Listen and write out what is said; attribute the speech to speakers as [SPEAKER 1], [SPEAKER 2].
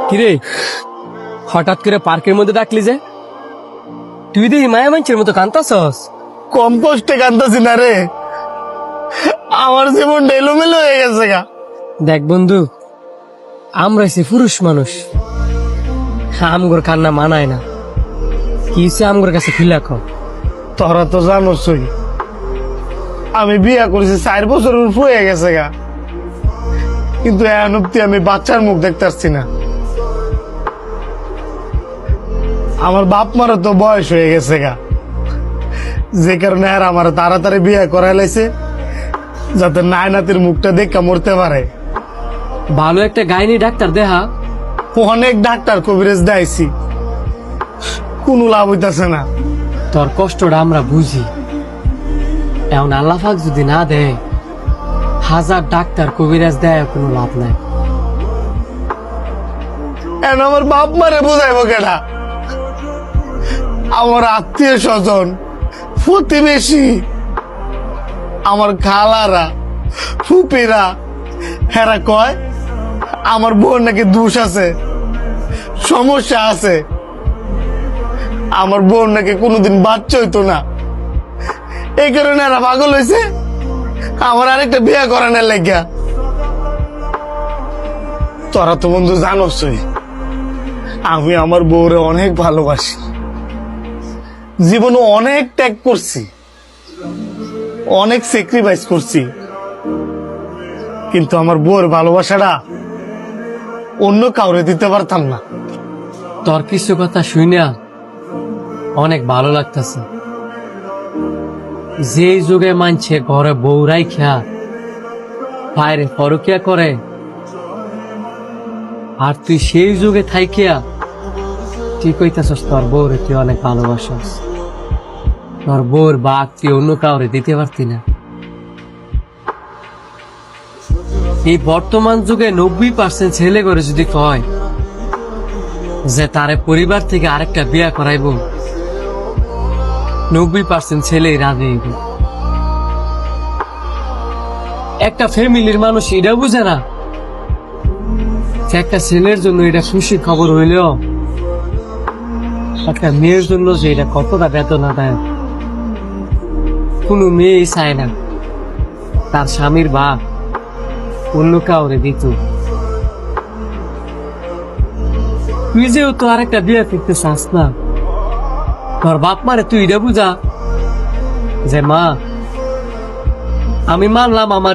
[SPEAKER 1] কিরে হঠাৎ করে পার্কের মধ্যে ডাকলি যে? তুই দেখি মায়া মানুষের মতো কান্তাছস।
[SPEAKER 2] কম কষ্টে কান্দাছি না রে, আমার জীবন এলোমেলো হয়ে গেছে গা।
[SPEAKER 1] দেখ বন্ধু, আমরা সে পুরুষ মানুষ, আমগর কান্না মানায় না। কি সে আমগর কাছে ফিলা খাও।
[SPEAKER 2] তোরা তো জানোসই আমি বিয়া করেছি 4 বছর হয়ে গেছে গা, কিন্তু এখন অব্দি আমি বাচ্চার মুখ দেখতে পারছি না। আমার বাপ মারও তো বয়স হয়ে গেছে গা, যে কারণে আর আমার তাড়াতাড়ি বিয়ে করাই লাইছে, যাতে নায়নাতির মুখটা দেখা মরতে পারে।
[SPEAKER 1] ভালো একটা গাইনি ডাক্তার দেহা।
[SPEAKER 2] অনেক ডাক্তার কবিরাজ দেখাইছি, কোনো লাভ হইতাছে না।
[SPEAKER 1] তোর কষ্টটা আমরা বুঝি, এখন আল্লাহ পাক যদি না দেয়, 1000 ডাক্তার কবিরাজ দেয় কোনো লাভ নাই।
[SPEAKER 2] এখন আমার বাপ মারে বোঝাইব কেনা? আমার আত্মীয় স্বজন, প্রতিবেশী, আমার খালারা, ফুপিরা, হেরা কয় আমার বোন নাকি দোষ আছে, সমস্যা আছে। আমার বোন নাকি কোনোদিন বাচ্চা হইতো না, এই কারণে এরা পাগল হয়েছে আমার আরেকটা বিয়ে করানোর লাগিয়া। তোরা তো বন্ধু জানোসই আমি আমার বউরে অনেক ভালোবাসি, জীবনে অনেক ত্যাগ করছি, অনেক স্যাক্রিফাইস করছি, কিন্তু আমার বউর ভালোবাসাটা অন্য কাউরে দিতে পারতাম না।
[SPEAKER 1] তোর কিছু কথা শুনে অনেক ভালো লাগতেছে। যে যুগে মানছে ঘরে বউরাই খেয়া বাইরে পরকিয়া করে, আর তুই সেই যুগে থাইকিয়া তুই কইতাছস তোর বউরে তুই অনেক ভালোবাসস। তোর বউর বাঘ তুই অন্য কাউরে দিতে পারতি না। এই বর্তমান যুগে 90% ছেলে করে যদি কয় যে তারে পরিবার থেকে আরেকটা বিয়া করাইব, 90% ছেলেই রাজি হইব। একটা ফ্যামিলির মানুষ এটা বুঝে না যে একটা ছেলের জন্য এটা খুশি খবর হইলেও একটা মেয়ের জন্য যে এটা কতটা বেদনাদায়ক। কোনো মেয়েই চায় না তার স্বামীর বাপ অন্য কাউরে দিত। তুই যেও তো আরেকটা বিয়ে করতে চাস না, তোর বাপ মারে তুই এটা বুঝা যে মা, আমি মানলাম আমার